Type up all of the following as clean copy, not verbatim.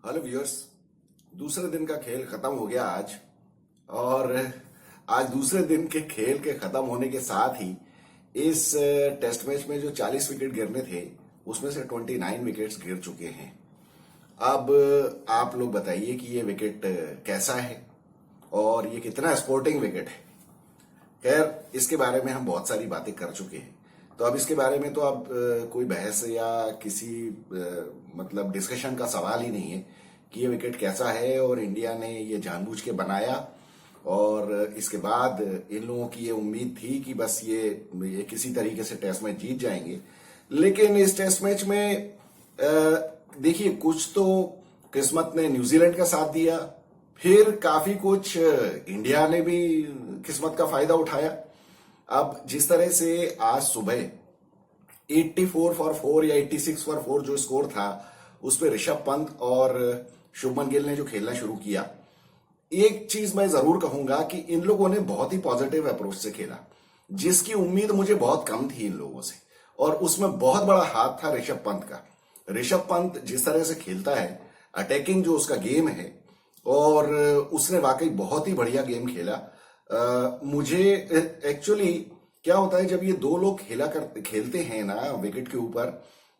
Hello viewers. दूसरे दिन का खेल खत्म हो गया आज। और आज दूसरे दिन के खेल के खत्म होने के साथ ही इस टेस्ट मैच में जो 40 विकेट गिरने थे उसमें से 29 विकेट्स गिर चुके हैं। अब आप लोग बताइए कि ये विकेट कैसा है और ये कितना स्पोर्टिंग विकेट है। खैर, इसके बारे में हम बहुत सारी बातें कर चुके हैं, तो अब इसके बारे में तो अब कोई बहस या किसी मतलब डिस्कशन का सवाल ही नहीं है कि ये विकेट कैसा है और इंडिया ने ये जानबूझ के बनाया। और इसके बाद इन लोगों की ये उम्मीद थी कि बस ये किसी तरीके से टेस्ट मैच जीत जाएंगे। लेकिन इस टेस्ट मैच में देखिए, कुछ तो किस्मत ने न्यूजीलैंड का साथ दिया, फिर काफी कुछ इंडिया ने भी किस्मत का फायदा उठाया। अब जिस तरह से आज सुबह 84 फॉर 4 या 86 फॉर 4 जो स्कोर था, उस पर ऋषभ पंत और शुभमन गिल ने जो खेलना शुरू किया, एक चीज मैं जरूर कहूंगा कि इन लोगों ने बहुत ही पॉजिटिव अप्रोच से खेला, जिसकी उम्मीद मुझे बहुत कम थी इन लोगों से। और उसमें बहुत बड़ा हाथ था ऋषभ पंत का। ऋषभ पंत जिस तरह से खेलता है, अटैकिंग जो उसका गेम है, और उसने वाकई बहुत ही बढ़िया गेम खेला। मुझे एक्चुअली क्या होता है, जब ये दो लोग खेलते हैं ना विकेट के ऊपर,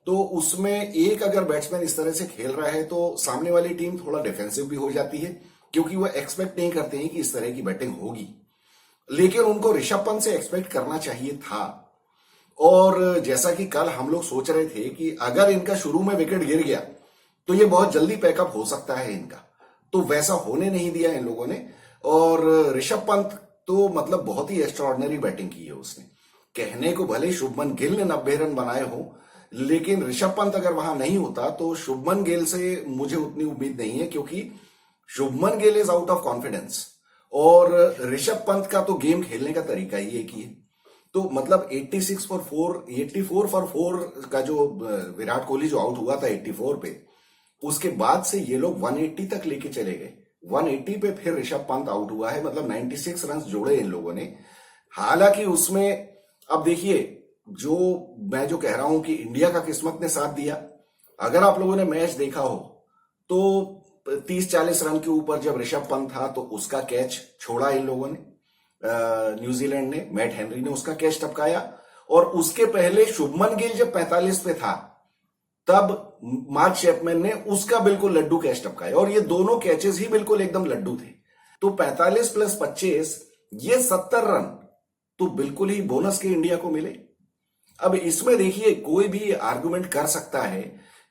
तो उसमें एक अगर बैट्समैन इस तरह से खेल रहा है तो सामने वाली टीम थोड़ा डिफेंसिव भी हो जाती है, क्योंकि वो एक्सपेक्ट नहीं करते हैं कि इस तरह की बैटिंग होगी। लेकिन उनको ऋषभ पंत से एक्सपेक्ट करना चाहिए था। और जैसा कि कल हम लोग सोच रहे थे कि अगर इनका शुरू में विकेट गिर गया तो ये बहुत जल्दी पैकअप हो सकता है इनका, तो वैसा होने नहीं दिया इन लोगों ने। और ऋषभ पंत तो मतलब बहुत ही एक्स्ट्रॉर्डनरी बैटिंग की है उसने। कहने को भले शुभमन गिल ने 90 रन बनाए हो, लेकिन ऋषभ पंत अगर वहां नहीं होता तो शुभमन गिल से मुझे उतनी उम्मीद नहीं है, क्योंकि Shubman Gill is out of confidence और ऋषभ पंत का तो गेम खेलने का तरीका ही एक ही है। तो मतलब 86 फॉर 4, 84 फॉर 4 का जो विराट कोहली जो आउट हुआ था 84 पे, उसके बाद से ये लोग 180 तक लेके चले गए। 180 पे फिर ऋषभ पंत आउट हुआ है, मतलब 96 रन जोड़े इन लोगों ने। हालांकि उसमें अब देखिए, मैं जो कह रहा हूं कि इंडिया का किस्मत ने साथ दिया। अगर आप लोगों ने मैच देखा हो तो 30-40 रन के ऊपर जब ऋषभ पंत था तो उसका कैच छोड़ा इन लोगों ने, न्यूजीलैंड ने, मैट हेनरी ने उसका कैच टपकाया। और उसके पहले शुभमन गिल जब 45 पे था तब मार्क चैपमैन ने उसका बिल्कुल लड्डू कैच टपकाया, और ये दोनों कैचेस ही बिल्कुल एकदम लड्डू थे। तो 45 प्लस 25 ये 70 रन तो बिल्कुल ही बोनस के इंडिया को मिले। अब इसमें देखिए, कोई भी आर्गुमेंट कर सकता है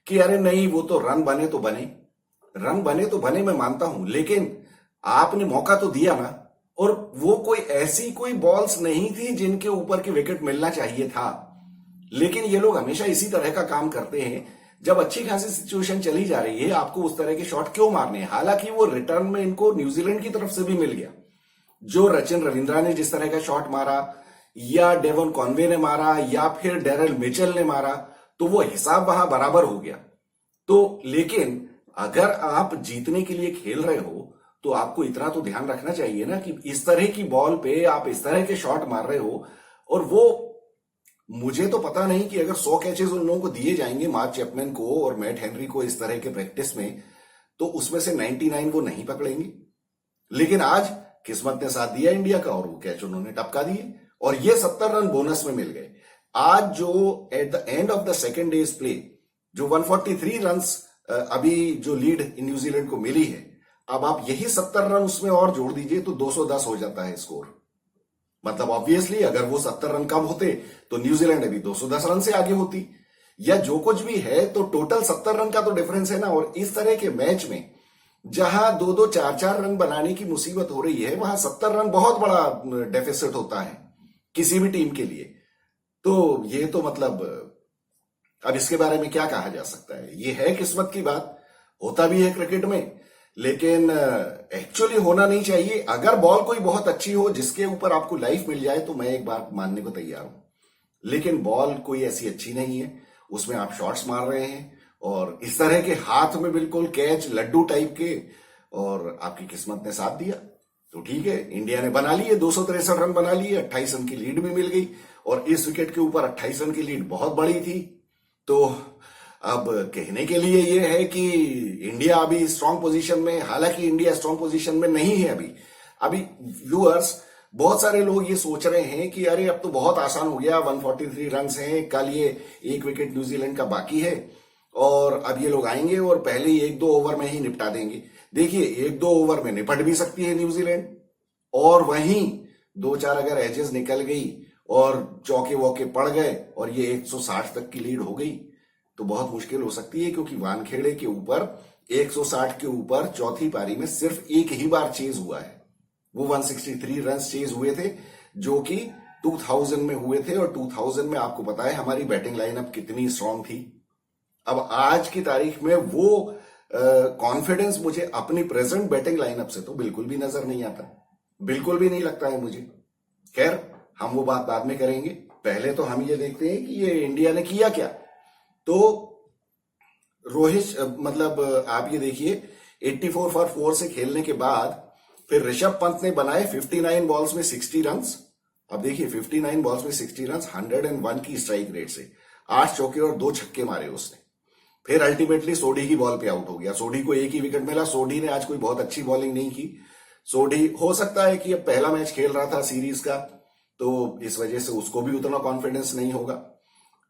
कि अरे नहीं, वो तो रन बने तो बने, रन बने तो बने, मैं मानता हूं, लेकिन आपने मौका तो दिया ना। और वो कोई बॉल्स नहीं थी जिनके ऊपर के विकेट मिलना चाहिए था। लेकिन ये लोग हमेशा इसी तरह का काम करते हैं। जब अच्छी खासी सिचुएशन चली जा रही है, आपको उस तरह के शॉट क्यों मारने हैं? हालांकि वो रिटर्न में इनको न्यूजीलैंड की तरफ से भी मिल गया। जो रचिन रविंद्रा ने जिस तरह का शॉट मारा, या डेवन कॉनवे ने मारा, या फिर डेरल मिचेल ने मारा, तो वो हिसाब वहां बराबर हो गया। तो लेकिन अगर आप जीतने के लिए खेल रहे हो तो आपको इतना तो ध्यान रखना चाहिए ना कि इस तरह की बॉल पे आप इस तरह के शॉट मार रहे हो। और वो, मुझे तो पता नहीं कि अगर 100 कैचेस उन लोगों को दिए जाएंगे, मार्क चैपमैन को और मैट हेनरी को, इस तरह के प्रैक्टिस में, तो उसमें से 99 वो नहीं पकड़ेंगे। लेकिन आज किस्मत ने साथ दिया इंडिया का और वो कैच उन्होंने टपका दिए, और ये 70 रन बोनस में मिल गए। आज जो at the end of the second days play जो 143 रन अभी जो लीड न्यूजीलैंड को मिली है, अब आप यही 70 रन उसमें और जोड़ दीजिए तो 210 हो जाता है स्कोर। मतलब ऑब्वियसली अगर वो 70 रन कम होते तो न्यूजीलैंड अभी 210 रन से आगे होती, या जो कुछ भी है, तो टोटल 70 रन का तो डिफरेंस है ना। और इस तरह के मैच में जहां 2-2, 4-4 रन बनाने की मुसीबत हो रही है, वहां 70 रन बहुत बड़ा डेफिसिट होता है किसी भी टीम के लिए। तो ये तो मतलब अब इसके बारे में क्या कहा जा सकता है? ये है किस्मत की बात, होता भी है क्रिकेट में, लेकिन एक्चुअली होना नहीं चाहिए। अगर बॉल कोई बहुत अच्छी हो जिसके ऊपर आपको लाइफ मिल जाए तो मैं एक बात मानने को तैयार हूं। लेकिन बॉल कोई ऐसी अच्छी नहीं है, उसमें आप शॉट्स मार रहे हैं और इस तरह के हाथ में बिल्कुल कैच लड्डू टाइप के, और आपकी किस्मत ने साथ दिया तो ठीक है। इंडिया ने बना लिए 263 रन बना लिए, 28 रन की लीड भी मिल गई, और इस विकेट के ऊपर 28 रन की लीड बहुत बड़ी थी। तो अब कहने के लिए ये है कि इंडिया अभी स्ट्रांग पोजीशन में, हालांकि इंडिया स्ट्रांग पोजीशन में नहीं है अभी। अभी व्यूअर्स, बहुत सारे लोग ये सोच रहे हैं कि अरे अब तो बहुत आसान हो गया, 143 रन हैं, कल ये एक विकेट न्यूजीलैंड का बाकी है और अब ये लोग आएंगे और पहले ही 1-2 ओवर में ही निपटा देंगे। देखिए, 1-2 ओवर में निपट भी सकती है न्यूजीलैंड, और वहीं 2-4 अगर एजेस निकल गई और चौके वौके पड़ गए और ये 160 तक की लीड हो गई तो बहुत मुश्किल हो सकती है, क्योंकि वानखेड़े के ऊपर 160 के ऊपर चौथी पारी में सिर्फ एक ही बार चेज हुआ है। वो 163 रन चेज हुए थे जो कि 2000 में हुए थे, और 2000 में आपको पता है हमारी बैटिंग लाइनअप कितनी स्ट्रांग थी। अब आज की तारीख में वो कॉन्फिडेंस मुझे अपनी प्रेजेंट बैटिंग लाइनअप से तो बिल्कुल भी नजर नहीं आता, बिल्कुल भी नहीं लगता है मुझे। खैर, हम वो बात बाद में करेंगे, पहले तो हम ये देखते हैं कि ये इंडिया ने किया क्या। तो रोहित, मतलब आप ये देखिए, 84 फॉर 4 से खेलने के बाद फिर ऋषभ पंत ने बनाए 59 बॉल्स में 60 रन्स। अब देखिए, 59 बॉल्स में 60 रन्स, 101 की स्ट्राइक रेट से 8 चौके और 2 छक्के मारे उसने। फिर अल्टीमेटली सोढ़ी की बॉल पे आउट हो गया। सोढ़ी को एक ही विकेट मिला। सोढ़ी ने आज कोई बहुत अच्छी बॉलिंग नहीं की। सोढ़ी, हो सकता है कि अब पहला मैच खेल रहा था सीरीज का, तो इस वजह से उसको भी उतना कॉन्फिडेंस नहीं होगा।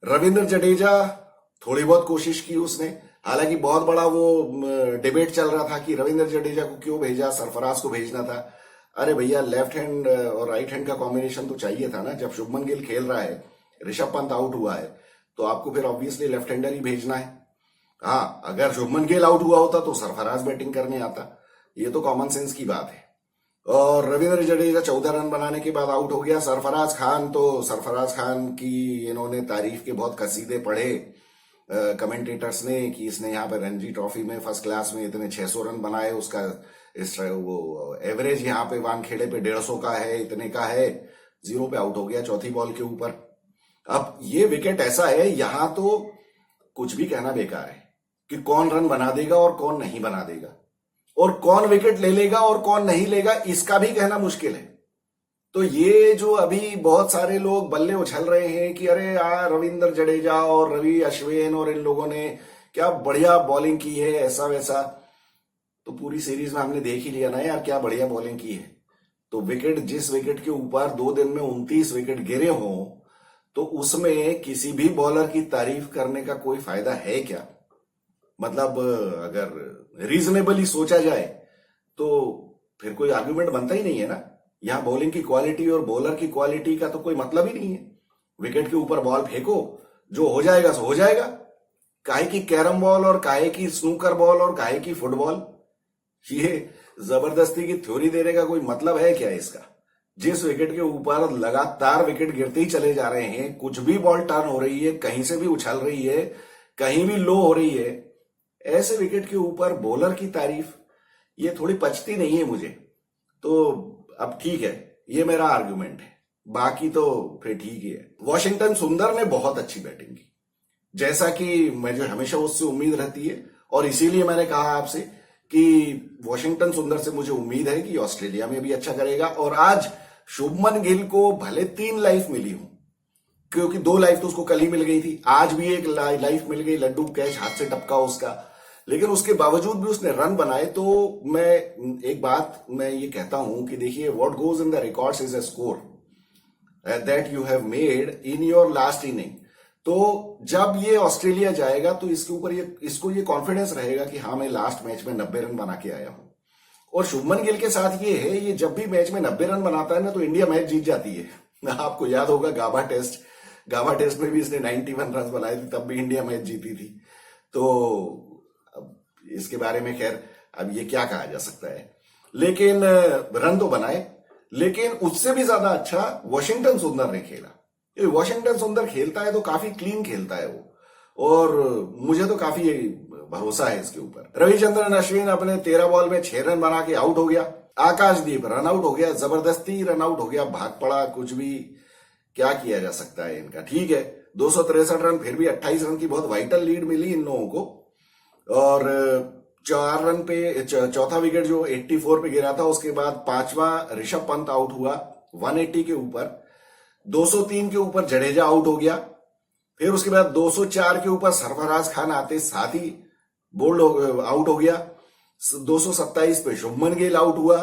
रविंद्र जडेजा, थोड़ी बहुत कोशिश की उसने, हालांकि बहुत बड़ा वो डिबेट चल रहा था कि रविंद्र जडेजा को क्यों भेजा, सरफराज को भेजना था। अरे भैया, लेफ्ट हैंड और राइट हैंड का कॉम्बिनेशन तो चाहिए था ना। जब शुभमन गिल खेल रहा है, ऋषभ पंत आउट हुआ है, तो आपको फिर ऑब्वियसली लेफ्ट हैंडर ही भेजना है। हाँ, अगर शुभमन गिल आउट हुआ होता तो सरफराज बैटिंग करने आता, ये तो कॉमन सेंस की बात है। और रविंद्र जडेजा 14 रन बनाने के बाद आउट हो गया। सरफराज खान की इन्होंने तारीफ के बहुत कसीदे पढ़े कमेंटेटर्स ने कि इसने यहाँ पे रणजी ट्रॉफी में फर्स्ट क्लास में इतने 600 रन बनाए, उसका वो एवरेज यहाँ पे वानखेड़े पे 150 का है, इतने का है। 0 पे आउट हो गया चौथी बॉल के ऊपर। अब ये विकेट ऐसा है, यहां तो कुछ भी कहना बेकार है कि कौन रन बना देगा और कौन नहीं बना देगा, और कौन विकेट ले लेगा और कौन नहीं लेगा, इसका भी कहना मुश्किल है। तो ये जो अभी बहुत सारे लोग बल्ले उछल रहे हैं कि अरे यार, रविंद्र जडेजा और रवि अश्विन और इन लोगों ने क्या बढ़िया बॉलिंग की है, ऐसा वैसा, तो पूरी सीरीज में हमने देख ही लिया ना यार, क्या बढ़िया बॉलिंग की है। तो विकेट, जिस विकेट के ऊपर 2 दिन में 29 विकेट गिरे हों, तो उसमें किसी भी बॉलर की तारीफ करने का कोई फायदा है क्या? मतलब अगर रीजनेबली सोचा जाए तो फिर कोई आर्ग्यूमेंट बनता ही नहीं है ना। यहां बॉलिंग की क्वालिटी और बॉलर की क्वालिटी का तो कोई मतलब ही नहीं है। विकेट के ऊपर बॉल फेंको, जो हो जाएगा सो हो जाएगा। काहे की कैरम बॉल और काहे की स्नूकर बॉल और काहे की फुटबॉल, ये जबरदस्ती की थ्योरी देने का कोई मतलब है क्या इसका? जिस विकेट के ऊपर लगातार विकेट गिरते ही चले जा रहे हैं, कुछ भी बॉल टर्न हो रही है, कहीं से भी उछल रही है, कहीं भी लो हो रही है, ऐसे विकेट के ऊपर बॉलर की तारीफ ये थोड़ी पचती नहीं है मुझे। तो अब ठीक है, ये मेरा आर्गुमेंट है, बाकी तो फिर ठीक ही है। वॉशिंगटन सुंदर ने बहुत अच्छी बैटिंग की, जैसा कि मुझे हमेशा उससे उम्मीद रहती है, और इसीलिए मैंने कहा आपसे कि वॉशिंगटन सुंदर से मुझे उम्मीद है कि ऑस्ट्रेलिया में भी अच्छा करेगा। और आज शुभमन गिल को भले 3 लाइफ मिली हो, क्योंकि 2 लाइफ तो उसको कल ही मिल गई थी, आज भी 1 लाइफ मिल गई, लड्डू कैच हाथ से टपका उसका, लेकिन उसके बावजूद भी उसने रन बनाए। तो मैं एक बात मैं ये कहता हूं कि देखिए, what goes in the records is a score that you have made in your last inning. तो जब ये ऑस्ट्रेलिया जाएगा तो इसके ऊपर इसको ये कॉन्फिडेंस रहेगा कि हाँ, मैं लास्ट मैच में 90 रन बना के आया हूं। और शुभमन गिल के साथ ये है, ये जब भी मैच में 90 रन बनाता है ना, तो इंडिया मैच जीत जाती है। आपको याद होगा गाबा टेस्ट में भी इसने 91 रन बनाए थे, तब भी इंडिया मैच जीती थी। तो अब इसके बारे में खैर अब ये क्या कहा जा सकता है, लेकिन रन तो बनाए। लेकिन उससे भी ज्यादा अच्छा वॉशिंगटन सुंदर ने खेला। ये वॉशिंगटन सुंदर खेलता है तो काफी क्लीन खेलता है वो, और मुझे तो काफी भरोसा है इसके ऊपर। रविचंद्रन अश्विन अपने 13 बॉल में 6 रन बना के आउट हो गया। आकाशदीप रन आउट हो गया, जबरदस्ती रन आउट हो गया, भाग पड़ा, कुछ भी क्या किया जा सकता है इनका। ठीक है, 263 रन, फिर भी 28 रन की बहुत वाइटल लीड मिली इन लोगों को। और 4 रन पे चौथा विकेट जो 84 पे गिरा था, उसके बाद 5वां ऋषभ पंत आउट हुआ 180 के ऊपर। 203 के ऊपर जडेजा आउट हो गया, फिर उसके बाद 204 के ऊपर सरफराज खान आते साथ ही आउट हो गया। 227 पे शुभमन गिल आउट हुआ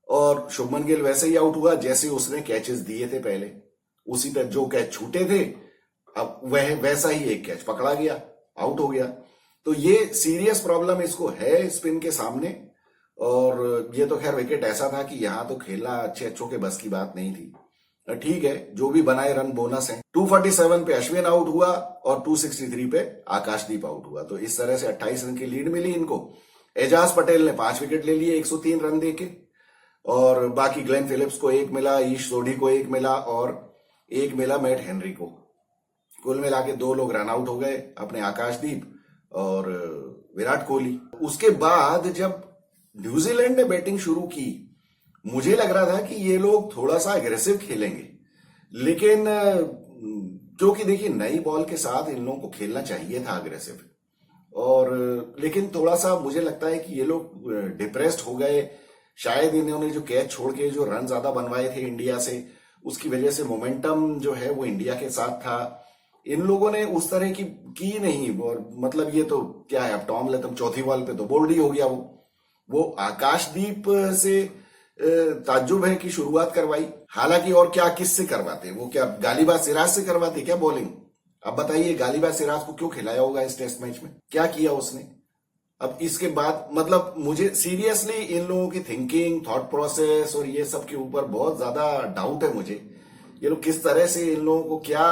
और शुभमन गिल वैसे ही आउट हुआ जैसे उसने कैचेस दिए थे पहले, उसी तरह जो कैच छूटे थे अब वह वैसा ही एक कैच पकड़ा गया, आउट हो गया। तो ये सीरियस प्रॉब्लम इसको है स्पिन के सामने। और ये तो खैर विकेट ऐसा था कि यहां तो खेलना अच्छे अच्छों के बस की बात नहीं थी। ठीक है, जो भी बनाए रन बोनस है। 247 पे अश्विन आउट हुआ और 263 पे आकाशदीप आउट हुआ। तो इस तरह से 28 रन की लीड मिली इनको। एजाज पटेल ने 5 विकेट ले लिए 103 रन देके, और बाकी ग्लेन फिलिप्स को 1 मिला, ईश सोढ़ी को 1 मिला और 1 मिला मैट हेनरी को। कुल मिला के 2 लोग रन आउट हो गए, अपने आकाशदीप और विराट कोहली। उसके बाद जब न्यूजीलैंड ने बैटिंग शुरू की, मुझे लग रहा था कि ये लोग थोड़ा सा एग्रेसिव खेलेंगे, लेकिन क्योंकि देखिए नई बॉल के साथ इन लोगों को खेलना चाहिए था अग्रेसिव, और लेकिन थोड़ा सा मुझे लगता है कि ये लोग डिप्रेस्ड हो गए। शायद इन्होंने जो कैच छोड़ के जो रन ज्यादा बनवाए थे इंडिया से, उसकी वजह से मोमेंटम जो है वो इंडिया के साथ था। इन लोगों ने उस तरह की नहीं, और मतलब ये तो क्या है, अब टॉम लथम चौथी बॉल पे तो बोल्ड ही हो गया। वो आकाशदीप से ताज्जुब है कि शुरुआत करवाई, हालांकि और क्या किससे करवाते, वो क्या गालिबा सिराज से करवाते क्या बॉलिंग? अब बताइए, गालिबा सिराज को क्यों खिलाया होगा इस टेस्ट मैच में, क्या किया उसने? अब इसके बाद मतलब मुझे सीरियसली इन लोगों की थिंकिंग, थॉट प्रोसेस और ये सब के ऊपर बहुत ज्यादा डाउट है मुझे। ये लोग किस तरह से, इन लोगों को क्या,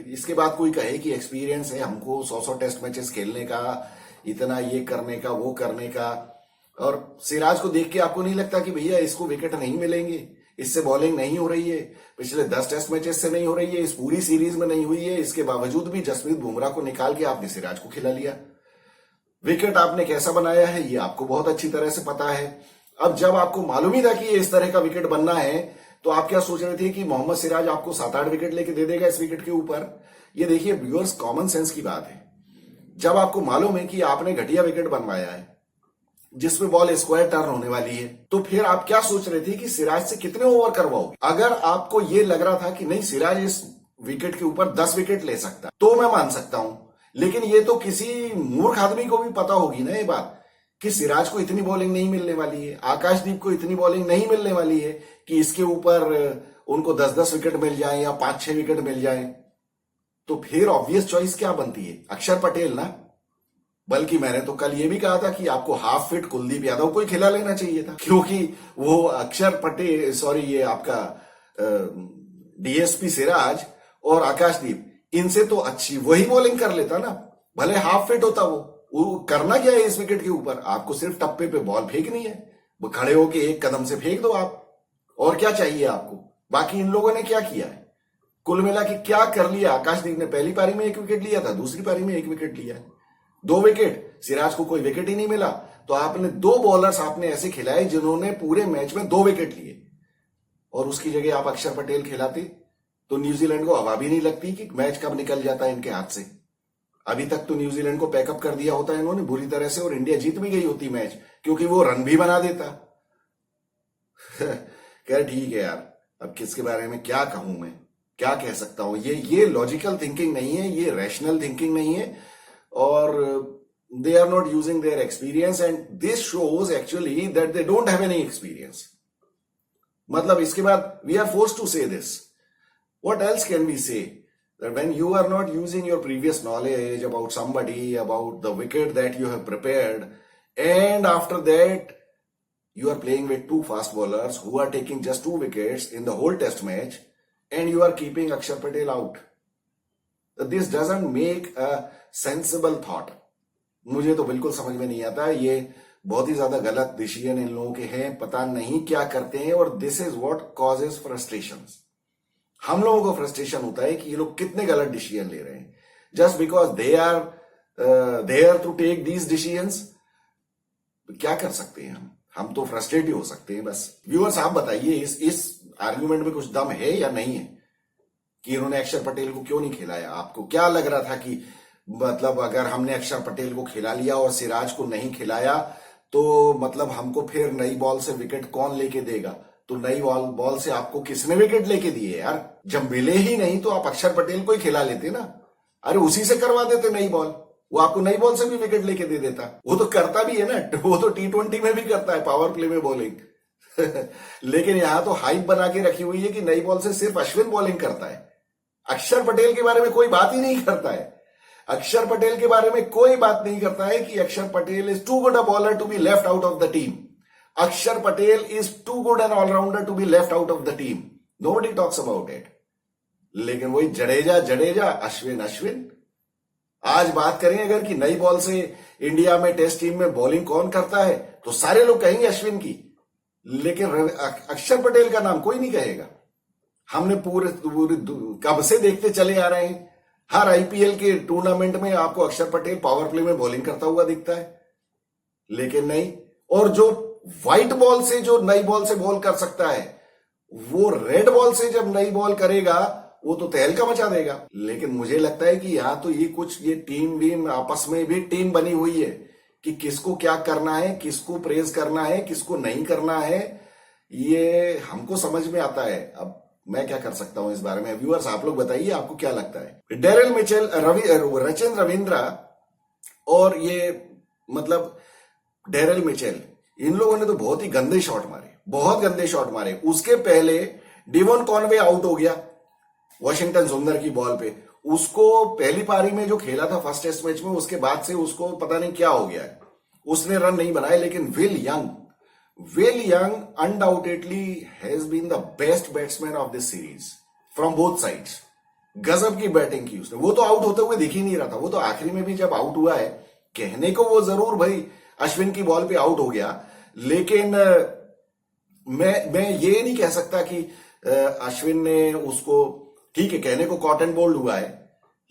इसके बाद कोई कहे कि एक्सपीरियंस है हमको 100 टेस्ट मैचेस खेलने का, इतना ये करने का वो करने का। और सिराज को देख के आपको नहीं लगता कि भैया इसको विकेट नहीं मिलेंगे, इससे बॉलिंग नहीं हो रही है, पिछले 10 टेस्ट मैचेस से नहीं हो रही है, इस पूरी सीरीज में नहीं हुई है, इसके बावजूद भी जसप्रीत बुमराह को निकाल के आपने सिराज को खिला लिया। विकेट आपने कैसा बनाया है ये आपको बहुत अच्छी तरह से पता है। अब जब आपको मालूम ही था कि ये इस तरह का विकेट बनना है, तो आप क्या सोच रहे थे कि मोहम्मद सिराज आपको 7-8 विकेट लेके दे देगा इस विकेट के ऊपर? ये देखिए व्यूअर्स, कॉमन सेंस की बात है। जब आपको मालूम है कि आपने घटिया विकेट बनवाया है जिसमें बॉल स्क्वायर टर्न होने वाली है, तो फिर आप क्या सोच रहे थे कि सिराज से कितने ओवर करवाओगे? अगर आपको यह लग रहा था कि नहीं सिराज इस विकेट के ऊपर 10 विकेट ले सकता, तो मैं मान सकता हूं। लेकिन ये तो किसी मूर्ख आदमी को भी पता होगी ना ये बात कि सिराज को इतनी बॉलिंग नहीं मिलने वाली है, आकाशदीप को इतनी बॉलिंग नहीं मिलने वाली है कि इसके ऊपर उनको 10-10 विकेट मिल जाए या 5-6 विकेट मिल जाए। तो फिर ऑब्वियस चॉइस क्या बनती है? अक्षर पटेल ना। बल्कि मैंने तो कल ये भी कहा था कि आपको हाफ फिट कुलदीप यादव को ही खिला लेना चाहिए था, क्योंकि वो अक्षर पटेल, सॉरी ये आपका डीएसपी सिराज और आकाशदीप, इनसे तो अच्छी वही बॉलिंग कर लेता ना, भले हाफ फिट होता। वो करना क्या है इस विकेट के ऊपर? आपको सिर्फ टप्पे पे बॉल फेंकनी है, वो खड़े होके एक कदम से फेंक दो आप, और क्या चाहिए आपको? बाकी इन लोगों ने क्या किया है? कुल मिला के क्या कर लिया? आकाशदीप ने पहली पारी में 1 विकेट लिया था, दूसरी पारी में 1 विकेट लिया है, 2 विकेट। सिराज को कोई विकेट ही नहीं मिला, तो आपने 2 बॉलर्स आपने ऐसे खिलाए जिन्होंने पूरे मैच में 2 विकेट लिए, और उसकी जगह आप अक्षर पटेल खिलाते तो न्यूजीलैंड को हवा भी नहीं लगती कि मैच कब निकल जाता है इनके हाथ से। अभी तक तो न्यूजीलैंड को पैकअप कर दिया होता है इन्होंने बुरी तरह से, और इंडिया जीत भी गई होती मैच, क्योंकि वो रन भी बना देता। क्या ठीक है यार, अब किसके बारे में क्या कहूं मैं, क्या कह सकता हूं? ये लॉजिकल थिंकिंग नहीं है, ये रैशनल थिंकिंग नहीं है, और they are not using their experience, and this shows actually that they don't have any experience. मतलब इसके बाद we are forced to say this. What else can we say? That when you are not using your previous knowledge about somebody, about the wicket that you have prepared, and after that you are playing with 2 fast bowlers who are taking just 2 wickets in the whole test match, and you are keeping Akshar Patel out. This doesn't make a sensible thought. मुझे तो बिल्कुल समझ में नहीं आता। ये बहुत ही ज्यादा गलत डिसीजन इन लोगों के हैं, पता नहीं क्या करते हैं, और this is what causes frustration. हम लोगों को फ्रस्ट्रेशन होता है कि ये लोग कितने गलत डिसीजन ले रहे हैं, just because they are there to take these decisions. क्या कर सकते हैं हम तो फ्रस्ट्रेट ही हो सकते हैं बस। व्यूअर्स आप बताइए, इस आर्ग्यूमेंट में कुछ दम है या नहीं है कि इन्होंने अक्षर पटेल को क्यों नहीं खिलाया? आपको क्या लग रहा था कि मतलब अगर हमने अक्षर पटेल को खिला लिया और सिराज को नहीं खिलाया तो मतलब हमको फिर नई बॉल से विकेट कौन लेके देगा? तो नई बॉल से आपको किसने विकेट लेके दिए यार? जब मिले ही नहीं तो आप अक्षर पटेल को ही खिला लेते ना। अरे उसी से करवा देते नई बॉल, वो आपको नई बॉल से भी विकेट लेके दे देता। वो तो करता भी है ना, वो तो T20 में भी करता है, पावर प्ले में बॉलिंग। लेकिन यहां तो हाइप बना के रखी हुई है कि नई बॉल से सिर्फ अश्विन बॉलिंग करता है। अक्षर पटेल के बारे में कोई बात ही नहीं करता है। अक्षर पटेल के बारे में कोई बात नहीं करता है कि Akshar Patel is too good a bowler to be left out of the team. Akshar Patel is too good an allrounder to be left out of the team. Nobody talks about it. लेकिन वही जडेजा जडेजा, अश्विन अश्विन। आज बात करें अगर कि नई बॉल से इंडिया में टेस्ट टीम में बॉलिंग कौन करता है, तो सारे लोग कहेंगे अश्विन की, लेकिन अक्षर पटेल का नाम कोई नहीं कहेगा। हमने पूरे कब से देखते चले आ रहे हैं, हर आईपीएल के टूर्नामेंट में आपको अक्षर पटेल पावर प्ले में बॉलिंग करता हुआ दिखता है, लेकिन नहीं। और जो व्हाइट बॉल से जो नई बॉल से बॉल कर सकता है, वो रेड बॉल से जब नई बॉल करेगा वो तो तहलका मचा देगा। लेकिन मुझे लगता है कि यहां तो ये टीम वीम आपस में भी टीम बनी हुई है कि किसको क्या करना है, किसको प्रेज करना है, किसको नहीं करना है, ये हमको समझ में आता है। अब मैं क्या कर सकता हूं इस बारे में, व्यूअर्स आप लोग बताइए आपको क्या लगता है। डेरिल मिचेल, रचिन रविंद्रा और ये मतलब डेरिल मिचेल, इन लोगों ने तो बहुत ही गंदे शॉट मारे, बहुत गंदे शॉट मारे। उसके पहले डिवॉन कॉनवे आउट हो गया वॉशिंगटन सुंदर की बॉल पे। उसको पहली पारी में जो खेला था फर्स्ट टेस्ट मैच में, उसके बाद से उसको पता नहीं क्या हो गया है, उसने रन नहीं बनाए। लेकिन Will Young undoubtedly has been the best batsman of this series from both sides. गजब की बैटिंग की उसने। वो तो आउट होते हुए दिख ही नहीं रहा था, वो तो आखिरी में भी जब आउट हुआ है, कहने को वो जरूर भाई अश्विन की बॉल पे आउट हो गया, लेकिन मैं ये नहीं कह सकता कि अश्विन ने उसको, ठीक है कहने को कॉटन बोल्ड हुआ है,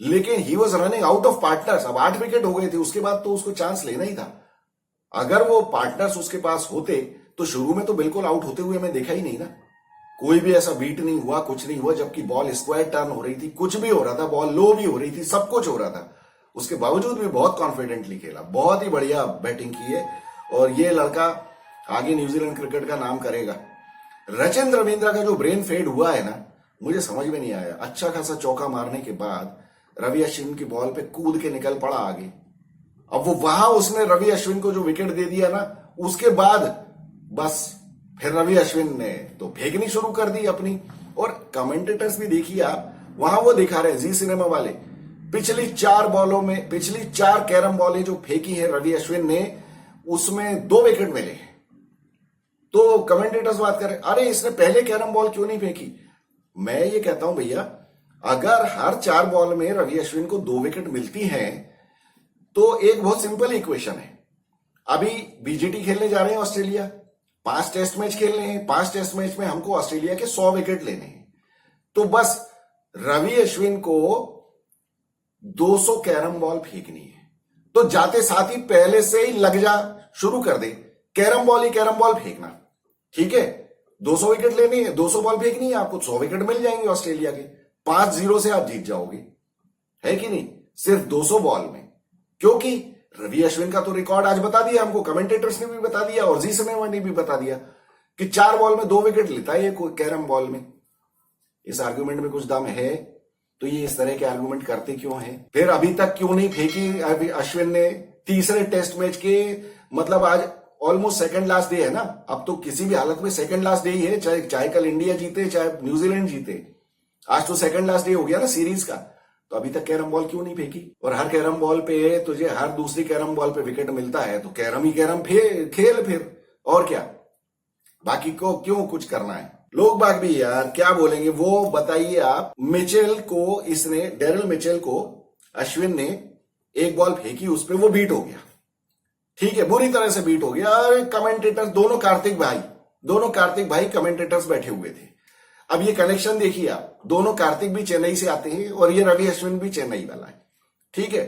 लेकिन he was running out of partners. अब 8 विकेट हो गए थे, उसके बाद तो उसको चांस लेना ही था। अगर वो पार्टनर्स उसके पास होते तो शुरू में तो बिल्कुल आउट होते हुए मैं देखा ही नहीं ना। कोई भी ऐसा बीट नहीं हुआ, कुछ नहीं हुआ, जबकि बॉल स्क्वायर टर्न हो रही थी, कुछ भी हो रहा था, बॉल लो भी हो रही थी, सब कुछ हो रहा था। उसके बावजूद भी बहुत कॉन्फिडेंटली खेला, बहुत ही बढ़िया बैटिंग की है और ये लड़का आगे न्यूजीलैंड क्रिकेट का नाम करेगा। रचिन रविंद्रा का जो ब्रेन फेड हुआ है ना, मुझे समझ में नहीं आया। अच्छा खासा चौका मारने के बाद रवि अश्विन की बॉल पे कूद के निकल पड़ा आगे। अब वो वहां उसने रवि अश्विन को जो विकेट दे दिया ना, उसके बाद बस फिर रवि अश्विन ने तो फेंकनी शुरू कर दी अपनी। और कमेंटेटर्स भी देखिए आप, वहां वो दिखा रहे हैं जी सिनेमा वाले, पिछली 4 बॉलों में, पिछली 4 कैरम बॉलें जो फेंकी है रवि अश्विन ने, उसमें 2 विकेट मिले हैं। तो कमेंटेटर्स बात करें, अरे इसने पहले कैरम बॉल क्यों नहीं फेंकी। मैं ये कहता हूं भैया, अगर हर 4 बॉल में रवि अश्विन को 2 विकेट मिलती हैं, तो एक बहुत सिंपल इक्वेशन है। अभी बीजीटी खेलने जा रहे हैं ऑस्ट्रेलिया, 5 टेस्ट मैच खेलने हैं, 5 टेस्ट मैच में हमको ऑस्ट्रेलिया के 100 विकेट लेने हैं। तो बस रवि अश्विन को 200 कैरम बॉल फेंकनी है, तो जाते साथ ही पहले से ही लग जा, शुरू कर दे, कैरम बॉल ही कैरम बॉल फेंकना। ठीक है, 200 विकेट लेनी है, 200 बॉल फेंकनी है, आपको 100 विकेट मिल जाएंगे ऑस्ट्रेलिया के। 5-0 से आप जीत जाओगे, है कि नहीं, सिर्फ 200 बॉल में। क्योंकि रवि अश्विन का तो रिकॉर्ड आज बता दिया हमको, कमेंटेटर्स ने भी बता दिया और जी सिनेमा ने भी बता दिया कि 4 बॉल में 2 विकेट लेता है ये कैरम बॉल में। इस आर्गुमेंट में कुछ दम है, तो ये इस तरह के आर्गुमेंट करते क्यों है। फिर अभी तक क्यों नहीं फेंकी अभी अश्विन ने तीसरे टेस्ट मैच के, मतलब आज ऑलमोस्ट सेकंड लास्ट डे है ना, अब तो किसी भी हालत में सेकंड लास्ट डे ही है, चाहे कल इंडिया जीते चाहे न्यूजीलैंड जीते, आज तो सेकंड लास्ट डे हो गया ना सीरीज का। तो अभी तक कैरम बॉल क्यों नहीं फेंकी। और हर कैरम बॉल पे तुझे हर दूसरी कैरम बॉल पे विकेट मिलता है, तो कैरम ही कैरम खेल फिर, और क्या, बाकी को क्यों कुछ करना है। लोग बाग भी यार क्या बोलेंगे वो बताइए आप। मिचेल को, इसने डेरिल मिचेल को अश्विन ने एक बॉल फेंकी, उस पर वो बीट हो गया, ठीक है, बुरी तरह से बीट हो गया। और कमेंटेटर्स दोनों कार्तिक भाई कमेंटेटर्स बैठे हुए थे। अब ये कनेक्शन देखिए आप, दोनों कार्तिक भी चेन्नई से आते हैं और ये रवि अश्विन भी चेन्नई वाला है, ठीक है।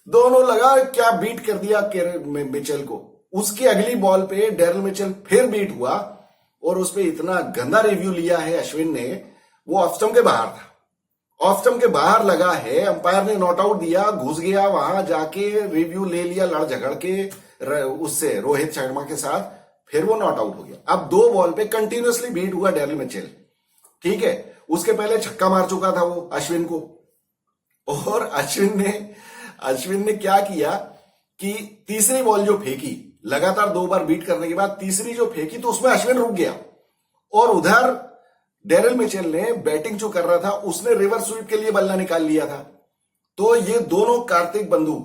दोनों लगा क्या बीट कर दिया मिचेल को। उसकी अगली बॉल पे डेरिल मिचेल फिर बीट हुआ और उस पर इतना गंदा रिव्यू लिया है अश्विन ने, वो ऑफ स्टंप के बाहर था, ऑफ स्टंप के बाहर लगा है, अंपायर ने नॉट आउट दिया, घुस गया वहां जाके रिव्यू ले लिया लड़ झगड़ के उससे रोहित शर्मा के साथ, फिर वो नॉट आउट हो गया। अब 2 बॉल पे कंटिन्यूअसली बीट हुआ डेरिल मिचेल, ठीक है। उसके पहले छक्का मार चुका था वो अश्विन को, और अश्विन ने क्या किया कि तीसरी बॉल जो फेंकी, लगातार 2 बार बीट करने के बाद तीसरी जो फेंकी तो उसमें अश्विन रुक गया, और उधर डेरिल मिचेल ने बैटिंग जो कर रहा था उसने रिवर्स स्वीप के लिए बल्ला निकाल लिया था। तो ये दोनों कार्तिक बंधु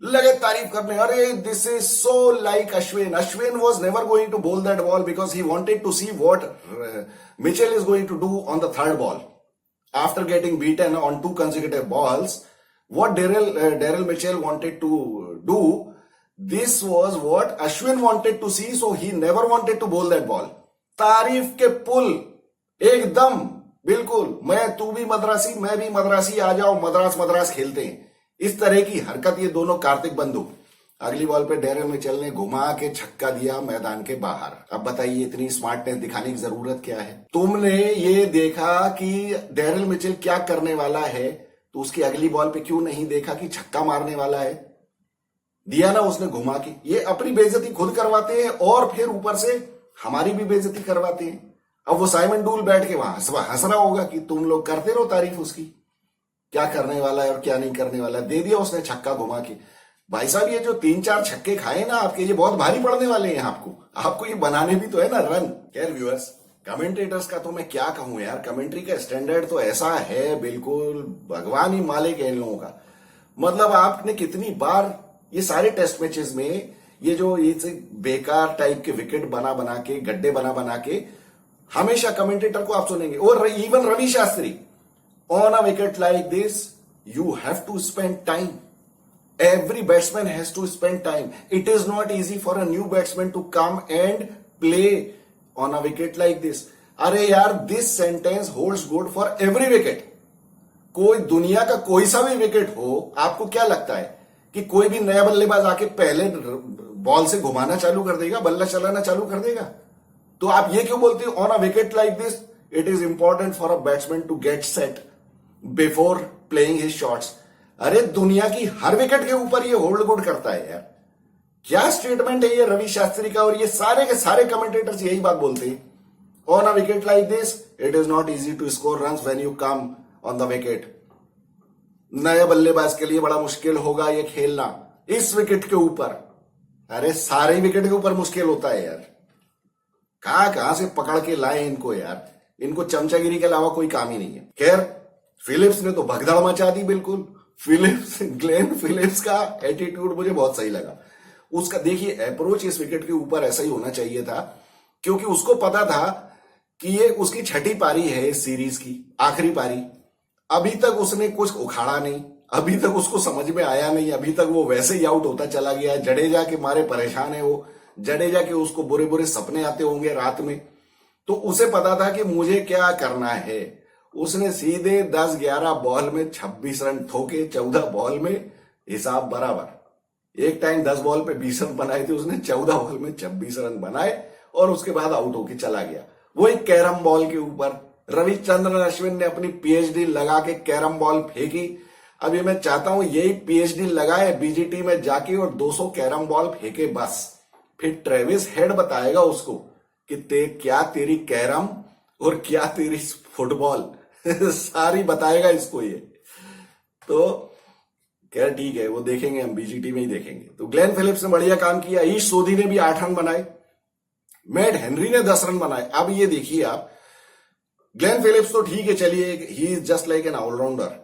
लगे तारीफ करने, अरे this is so like Ashwin, Ashwin was never going to bowl that ball because he wanted to see what Mitchell is going to do on the third ball after getting beaten on 2 consecutive balls. What Daryl Mitchell wanted to do, this was what Ashwin wanted to see, so he never wanted to bowl that ball. तारीफ के पुल एकदम बिल्कुल, तू भी मद्रासी मैं भी मद्रासी, आ जाओ मद्रास खेलते हैं, इस तरह की हरकत ये दोनों कार्तिक बंधु। अगली बॉल पे डेरिल मिचेल ने घुमा के छक्का दिया मैदान के बाहर। अब बताइए इतनी स्मार्टनेस दिखाने की जरूरत क्या है? तुमने ये देखा कि डेरिल मिचेल क्या करने वाला है तो उसकी अगली बॉल पे क्यों नहीं देखा कि छक्का मारने वाला है? दिया ना उसने घुमा के। ये अपनी बेइज्जती खुद करवाते हैं और फिर ऊपर से हमारी भी बेइज्जती करवाते हैं। अब वो साइमन डूल बैठ के वहां हंस रहा होगा कि तुम लोग करते रहो तारीफ उसकी, क्या करने वाला है और क्या नहीं करने वाला है। दे दिया उसने छक्का घुमा के। भाई साहब ये जो 3-4 छक्के खाए ना आपके, ये बहुत भारी पड़ने वाले हैं आपको ये बनाने भी तो है ना रन। खैर व्यूअर्स, कमेंटेटर्स का तो मैं क्या कहूं यार, कमेंट्री का स्टैंडर्ड तो ऐसा है बिल्कुल भगवान ही मालिक है इन लोगों का। मतलब आपने कितनी बार ये सारे टेस्ट मैचेस में ये जो ये बेकार टाइप के विकेट बना के, गड्ढे बना के हमेशा कमेंटेटर को आप सुनेंगे। और even Ravi Shastri, on a wicket like this you have to spend time, every batsman has to spend time. It is not easy for a new batsman to come and play on a wicket like this. अरे यार, this sentence holds good for every wicket. कोई दुनिया का कोई सा भी wicket हो, आपको क्या लगता है कि कोई भी नया बल्लेबाज आके पहले बॉल से घुमाना चालू कर देगा, बल्ला चलाना चालू कर देगा? तो आप ये क्यों बोलते हो on a wicket like this it is important for a batsman to get set before playing his shots. अरे दुनिया की हर विकेट के ऊपर ये होल्ड गुड करता है यार। क्या स्टेटमेंट है ये रवि शास्त्री का, और ये सारे के सारे कमेंटेटर्स यही बात बोलते हैं, on a wicket like this it is not easy to score runs when you come on the wicket. नए बल्लेबाज के लिए बड़ा मुश्किल होगा ये खेलना इस विकेट के ऊपर। अरे सारे विकेट के ऊपर मुश्किल होता है यार, कहां से पकड़ के लाए इनको यार, इनको चमचागिरी के अलावा कोई काम ही नहीं है। खैर फिलिप्स ने तो भगदड़ मचा दी बिल्कुल। ग्लेन फिलिप्स का एटीट्यूड मुझे बहुत सही लगा। उसका देखिए अप्रोच इस विकेट के ऊपर ऐसा ही होना चाहिए था, क्योंकि उसको पता था कि ये उसकी छठी पारी है इस सीरीज की, आखिरी पारी। अभी तक उसने कुछ उखाड़ा नहीं, अभी तक उसको समझ में आया नहीं, अभी तक वो वैसे ही आउट होता चला गया। जडेजा के मारे परेशान है वो, जडेजा के उसको बुरे बुरे सपने आते होंगे रात में। तो उसे पता था कि मुझे क्या करना है। उसने सीधे 10-11 बॉल में 26 रन ठोके, 14 बॉल में हिसाब बराबर। एक टाइम 10 बॉल पे 20 रन बनाए थे उसने, 14 बॉल में 26 रन बनाए और उसके बाद आउट होके चला गया। वो एक कैरम बॉल के ऊपर रविचंद्रन अश्विन ने अपनी पीएचडी लगा के कैरम बॉल फेंकी। अभी मैं चाहता हूं यही पीएचडी लगाए बीजीटी में जाके और 200 कैरम बॉल फेंके बस। फिर ट्रेविस हेड बताएगा उसको कि क्या तेरी कैरम और क्या तेरी फुटबॉल सारी बताएगा इसको ये। तो क्या ठीक है, वो देखेंगे, हम बीजीटी में ही देखेंगे। तो ग्लेन फिलिप्स ने बढ़िया काम किया। ईश सोधी ने भी 8 रन बनाए, मैट हेनरी ने 10 रन बनाए। अब ये देखिए आप, ग्लेन फिलिप्स तो ठीक है, चलिए he is just like an all rounder.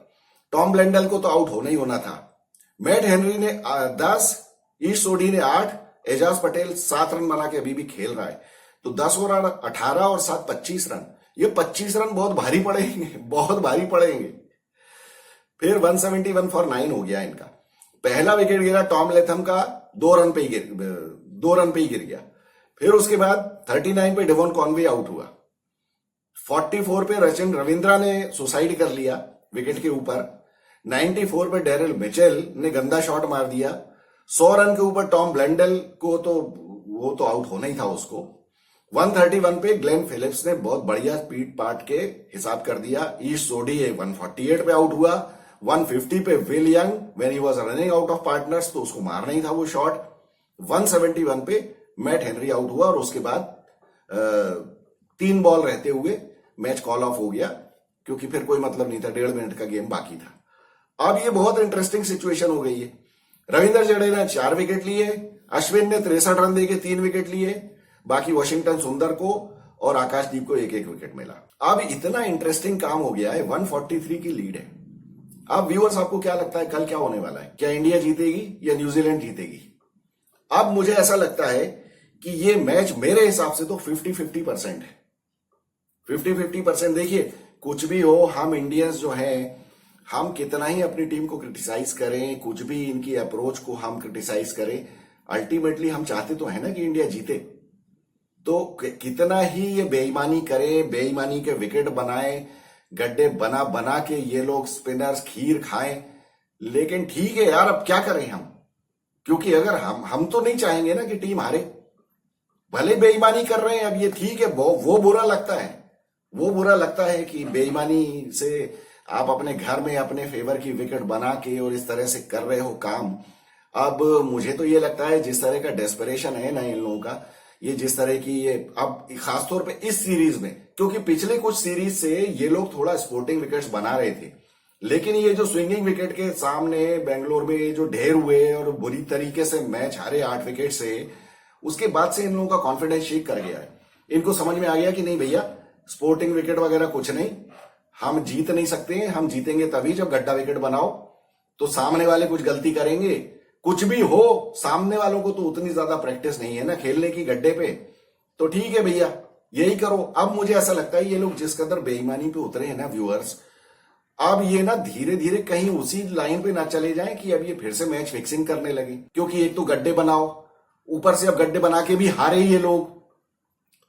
Tom Blundell को तो आउट होना ही होना था। मैट हेनरी ने 10, ईश सोधी ने 8, एजाज पटेल 7 रन बना के अभी भी खेल रहा है। तो 10 और 18 और 7 25 रन। ये 25 रन बहुत भारी पड़ेंगे, बहुत भारी पड़ेंगे। फिर 171 फॉर 9 हो गया इनका। पहला विकेट गिरा टॉम लेथम का, 2 रन पे ही गिर गया। फिर उसके बाद 39 पे डेवॉन कॉनवे आउट हुआ। 44 पे रचिन रविंद्रा ने सुसाइड कर लिया विकेट के ऊपर। 94 पे डेरिल मिचेल ने गंदा शॉट मार दिया। 100 रन के ऊपर टॉम ब्लेंडल को तो वो तो आउट होना ही था उसको। 131 पे ग्लेन फिलिप्स ने बहुत बढ़िया स्पीड पार्ट के हिसाब कर दिया। ईश सोडी 148 पे आउट हुआ। 150 पे will young when he was running out of partners, तो उसको मारना ही था वो शॉट। 171 पे मैट हेनरी आउट हुआ और उसके बाद 3 बॉल रहते हुए मैच कॉल ऑफ हो गया, क्योंकि फिर कोई मतलब नहीं था, 1.5 मिनट का गेम बाकी था। अब ये बहुत इंटरेस्टिंग सिचुएशन हो गई है। रविंद्र जडेजा ने 4 विकेट लिए, अश्विन ने 63 रन देके 3 विकेट लिए, बाकी वॉशिंगटन सुंदर को और आकाशदीप को एक एक विकेट मिला। अब इतना इंटरेस्टिंग काम हो गया है, 143 की लीड है। अब व्यूअर्स, आपको क्या लगता है कल क्या होने वाला है? क्या इंडिया जीतेगी या न्यूजीलैंड जीतेगी? अब मुझे ऐसा लगता है कि ये मैच मेरे हिसाब से तो 50-50% है। 50-50%। देखिए, कुछ भी हो, हम इंडियंस जो हैं, हम कितना ही अपनी टीम को क्रिटिसाइज करें, कुछ भी इनकी अप्रोच को हम क्रिटिसाइज करें, अल्टीमेटली हम चाहते तो है ना कि इंडिया जीते। तो कितना ही ये बेईमानी करें, बेईमानी के विकेट बनाए, गड्ढे बना बना के ये लोग स्पिनर्स खीर खाएं, लेकिन ठीक है यार, अब क्या करें हम? क्योंकि अगर हम तो नहीं चाहेंगे ना कि टीम हारे। भले बेईमानी कर रहे हैं, अब ये ठीक है, वो बुरा लगता है। वो बुरा लगता है कि बेईमानी से आप अपने घर में अपने फेवर की विकेट बना के और इस तरह से कर रहे हो काम। अब मुझे तो ये लगता है जिस तरह का डेस्परेशन है ना इन लोगों का, ये जिस तरह की ये अब खासतौर पे इस सीरीज में, क्योंकि पिछले कुछ सीरीज से ये लोग थोड़ा स्पोर्टिंग विकेट्स बना रहे थे, लेकिन ये जो स्विंगिंग विकेट के सामने बेंगलोर में ये जो ढेर हुए और बुरी तरीके से मैच हारे 8 विकेट से, उसके बाद से इन लोगों का कॉन्फिडेंस शेक कर गया है। इनको समझ में आ गया कि नहीं भैया, स्पोर्टिंग विकेट वगैरह कुछ नहीं, हम जीत नहीं सकते हैं। हम जीतेंगे तभी जब गड्ढा विकेट बनाओ, तो सामने वाले कुछ गलती करेंगे, कुछ भी हो, सामने वालों को तो उतनी ज्यादा प्रैक्टिस नहीं है ना खेलने की गड्ढे पे, तो ठीक है भैया, यही करो। अब मुझे ऐसा लगता है ये लोग जिस कदर बेईमानी पे उतरे हैं ना व्यूअर्स, अब ये ना धीरे धीरे कहीं उसी लाइन पे ना चले जाएं कि अब ये फिर से मैच फिक्सिंग करने लगे। क्योंकि एक तो गड्ढे बनाओ, ऊपर से अब गड्ढे बना के भी हारे ये लोग,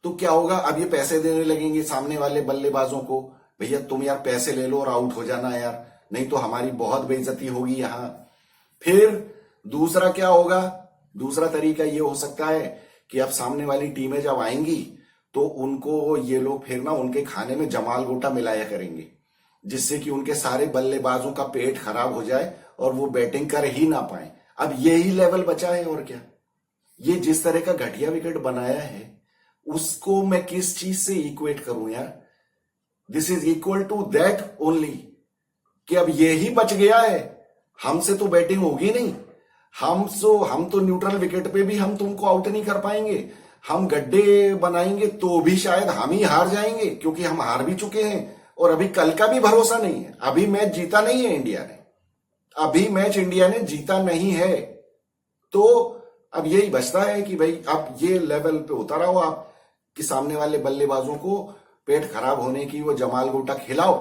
तो क्या होगा? अब ये पैसे देने लगेंगे सामने वाले बल्लेबाजों को, भैया तुम यार पैसे ले लो और आउट हो जाना यार, नहीं तो हमारी बहुत बेइज्जती होगी यहां। फिर दूसरा क्या होगा? दूसरा तरीका ये हो सकता है कि अब सामने वाली टीमें जब आएंगी तो उनको ये लोग फिर ना उनके खाने में जमाल गोटा मिलाया करेंगे, जिससे कि उनके सारे बल्लेबाजों का पेट खराब हो जाए और वो बैटिंग कर ही ना पाए। अब यही लेवल बचा है और क्या। ये जिस तरह का घटिया विकेट बनाया है, उसको मैं किस चीज से इक्वेट करूं यार? This is equal to that only, कि अब ये ही बच गया है, हमसे तो बैटिंग होगी नहीं, हम तो न्यूट्रल विकेट पे भी हम तुमको आउट नहीं कर पाएंगे, हम गड्ढे बनाएंगे तो भी शायद हम ही हार जाएंगे, क्योंकि हम हार भी चुके हैं और अभी कल का भी भरोसा नहीं है। अभी मैच जीता नहीं है इंडिया ने, अभी मैच इंडिया ने जीता नहीं है। तो अब यही बचता है कि भाई अब ये लेवल पे उतारा हो आप कि सामने वाले बल्लेबाजों को पेट खराब होने की वो जमाल गोटा खिलाओ,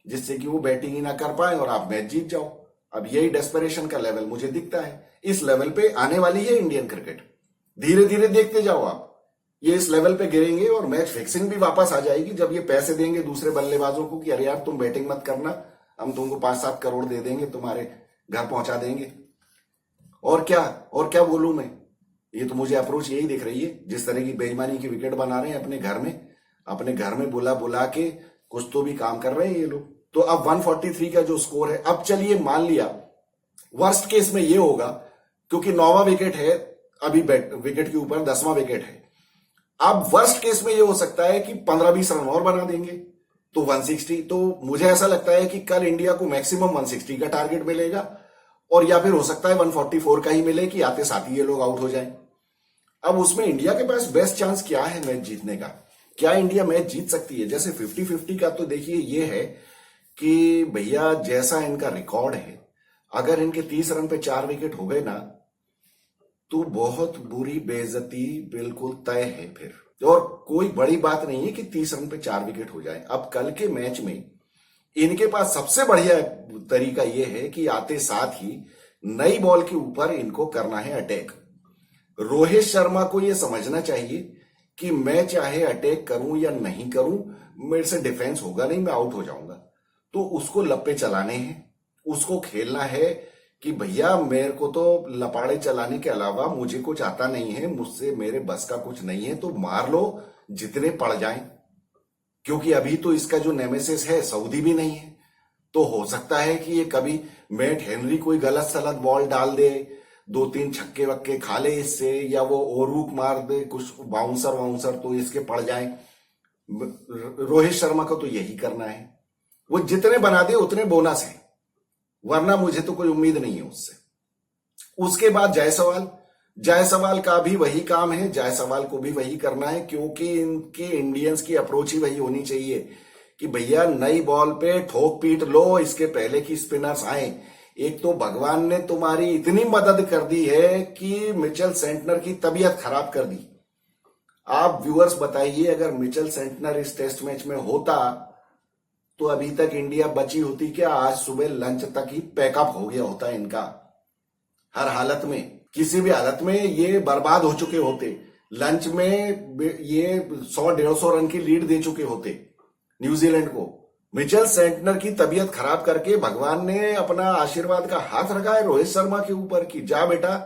जिससे कि वो बैटिंग ही ना कर पाए और आप मैच जीत जाओ। अब यही डेस्परेशन का लेवल मुझे दिखता है। इस लेवल पे आने वाली है इंडियन क्रिकेट, धीरे धीरे देखते जाओ आप, ये इस लेवल पे गिरेंगे और मैच फिक्सिंग भी वापस आ जाएगी जब ये पैसे देंगे दूसरे बल्लेबाजों को कि अरे यार तुम बैटिंग मत करना, हम तुमको 5-7 करोड़ दे देंगे, तुम्हारे घर पहुंचा देंगे। और क्या बोलूं मैं? ये तो मुझे अप्रोच यही दिख रही है, जिस तरह की बेईमानी की विकेट बना रहे हैं अपने घर में बुला बुला के कुछ तो भी काम कर रहे हैं ये लोग। तो अब 143 का जो स्कोर है, अब चलिए मान लिया वर्स्ट केस में ये होगा, क्योंकि 9वां विकेट है अभी, विकेट के ऊपर 10वां विकेट है। अब वर्स्ट केस में ये हो सकता है कि 15-20 रन और बना देंगे तो 160। तो मुझे ऐसा लगता है कि कल इंडिया को मैक्सिमम 160 का टारगेट मिलेगा, और या फिर हो सकता है 144 का ही मिले कि आते साथ ही ये लोग आउट हो जाएं। अब उसमें इंडिया के पास बेस्ट चांस क्या है मैच जीतने का? क्या इंडिया मैच जीत सकती है? जैसे 50-50 का तो देखिए ये है कि भैया जैसा इनका रिकॉर्ड है, अगर इनके 30 रन पे 4 विकेट हो गए ना, तो बहुत बुरी बेइज्जती बिल्कुल तय है फिर। और कोई बड़ी बात नहीं है कि 30 रन पे 4 विकेट हो जाए। अब कल के मैच में इनके पास सबसे बढ़िया तरीका यह है कि आते साथ ही नई बॉल के ऊपर इनको करना है अटैक। रोहित शर्मा को यह समझना चाहिए कि मैं चाहे अटैक करूं या नहीं करूं, मेरे से डिफेंस होगा नहीं, मैं आउट हो जाऊंगा। तो उसको लप्पे चलाने हैं, उसको खेलना है कि भैया मेरे को तो लपाड़े चलाने के अलावा मुझे कुछ आता नहीं है, मुझसे मेरे बस का कुछ नहीं है, तो मार लो जितने पड़ जाएं। क्योंकि अभी तो इसका जो नेमेसिस है सऊदी भी नहीं है, तो हो सकता है कि ये कभी मैट हेनरी कोई गलत सलत बॉल डाल दे, 2-3 छक्के वक्के खा ले इससे, या वो ओरूक मार दे कुछ बाउंसर तो इसके पड़ जाए। रोहित शर्मा को तो यही करना है, वो जितने बना दे उतने बोनस है, वरना मुझे तो कोई उम्मीद नहीं है उससे। उसके बाद जायसवाल का भी वही काम है, जायसवाल को भी वही करना है, क्योंकि इनके इंडियंस की अप्रोच ही वही होनी चाहिए कि भैया नई बॉल पे ठोक पीट लो, इसके पहले की स्पिनर्स आए। एक तो भगवान ने तुम्हारी इतनी मदद कर दी है कि मिचेल सेंटनर की तबीयत खराब कर दी। आप व्यूअर्स बताइए, अगर मिचेल सेंटनर इस टेस्ट मैच में होता तो अभी तक इंडिया बची होती क्या? आज सुबह लंच तक ही पैकअप हो गया होता इनका। हर हालत में, किसी भी हालत में ये बर्बाद हो चुके होते। लंच में ये 100-150 रन की लीड दे चुके होते न्यूजीलैंड को। मिचेल सेंटनर की तबीयत खराब करके भगवान ने अपना आशीर्वाद का हाथ रखा है रोहित शर्मा के ऊपर कि जा बेटा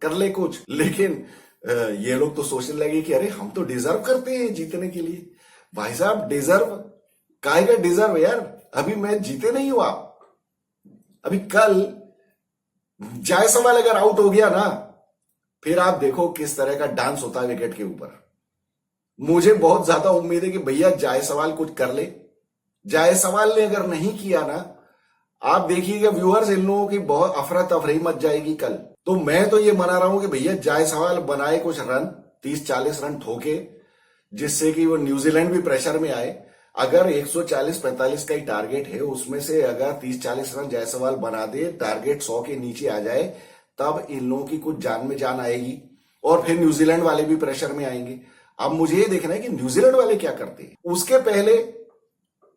कर ले कुछ। लेकिन ये लोग तो सोचने लगे कि अरे हम तो डिजर्व करते हैं जीतने के लिए। भाई साहब, डिजर्व काहे का डिजर्व यार? अभी मैच जीते नहीं हो आप। अभी कल जायसवाल अगर आउट हो गया ना, फिर आप देखो किस तरह का डांस होता है विकेट के ऊपर। मुझे बहुत ज्यादा उम्मीद है कि भैया जायसवाल कुछ कर ले। जायसवाल ने अगर नहीं किया ना, आप देखिएगा व्यूअर्स, इन लोगों की बहुत अफरा तफरी मच जाएगी कल। तो मैं तो ये मना रहा हूं कि भैया जायसवाल बनाए कुछ रन, 30-40 रन ठोके, जिससे कि वो न्यूजीलैंड भी प्रेशर में आए। अगर 140-45 का ही टारगेट है, उसमें से अगर 30-40 रन जायसवाल बना दे, टारगेट 100 के नीचे आ जाए, तब इन लोगों की कुछ जान में जान आएगी और फिर न्यूजीलैंड वाले भी प्रेशर में आएंगे। अब मुझे ये देखना है कि न्यूजीलैंड वाले क्या करते हैं। उसके पहले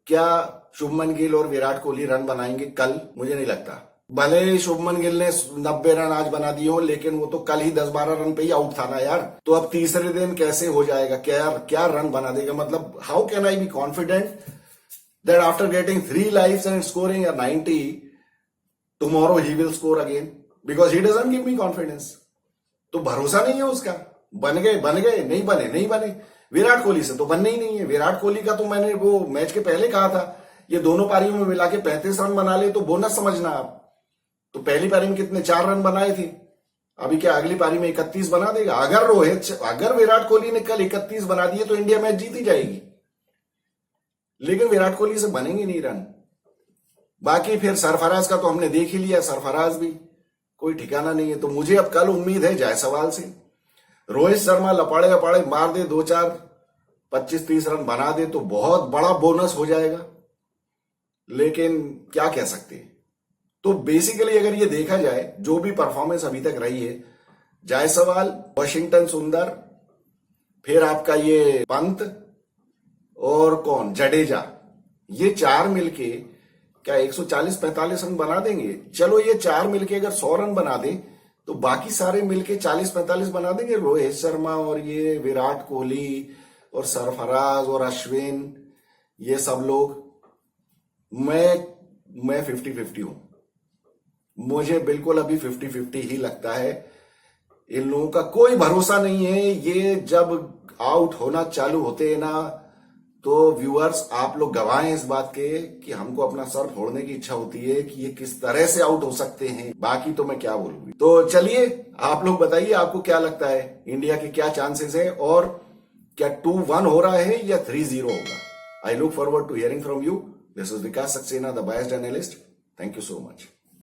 क्या शुभमन गिल और विराट कोहली रन बनाएंगे कल? मुझे नहीं लगता। भले शुभमन गिल ने 90 रन आज बना दिए हो, लेकिन वो तो कल ही 10-12 रन पे ही आउट था ना यार। तो अब तीसरे दिन कैसे हो जाएगा? क्या रन बना देगा? मतलब how can I be confident that after getting 3 lives and scoring 90 tomorrow he will score again, because he doesn't give me confidence. तो भरोसा नहीं है उसका। बन गए, नहीं बने। विराट कोहली से तो बनने ही नहीं है। विराट कोहली का तो मैंने वो मैच के पहले कहा था, ये दोनों पारियों में मिला के 35 रन बना ले तो बोनस समझना आप। तो पहली पारी में कितने 4 रन बनाए थे, अभी क्या अगली पारी में 31 बना देगा? अगर विराट कोहली ने कल 31 बना दिए तो इंडिया मैच जीत ही जाएगी। लेकिन विराट कोहली से बनेंगे नहीं रन। बाकी फिर सरफराज का तो हमने देख ही लिया, सरफराज भी कोई ठिकाना नहीं है। तो मुझे अब कल उम्मीद है जायसवाल से। रोहित शर्मा लपाड़े मार दे, 2-4 25-30 रन बना दे तो बहुत बड़ा बोनस हो जाएगा। लेकिन क्या कह सकते हैं। तो बेसिकली अगर ये देखा जाए, जो भी परफॉर्मेंस अभी तक रही है, जायसवाल, वॉशिंगटन सुंदर, फिर आपका ये पंत और कौन, जडेजा, ये 4 मिलके क्या 140-45 रन बना देंगे? चलो ये 4 मिलके अगर 100 रन बना दे तो बाकी सारे मिलके 40-45 बना देंगे। रोहित शर्मा और ये विराट कोहली और सरफराज और अश्विन, ये सब लोग। मैं 50-50 हूं। मुझे बिल्कुल अभी 50-50 ही लगता है। इन लोगों का कोई भरोसा नहीं है। ये जब आउट होना चालू होते हैं ना, तो व्यूअर्स आप लोग गवाह हैं इस बात के कि हमको अपना सर फोड़ने की इच्छा होती है कि ये किस तरह से आउट हो सकते हैं। बाकी तो मैं क्या बोलूंगी। तो चलिए आप लोग बताइए, आपको क्या लगता है इंडिया के क्या चांसेस है, और क्या 2-1 हो रहा है या 3-0 होगा? I look forward to hearing from you. This is Vikas Saxena, the biased analyst. Thank you so much.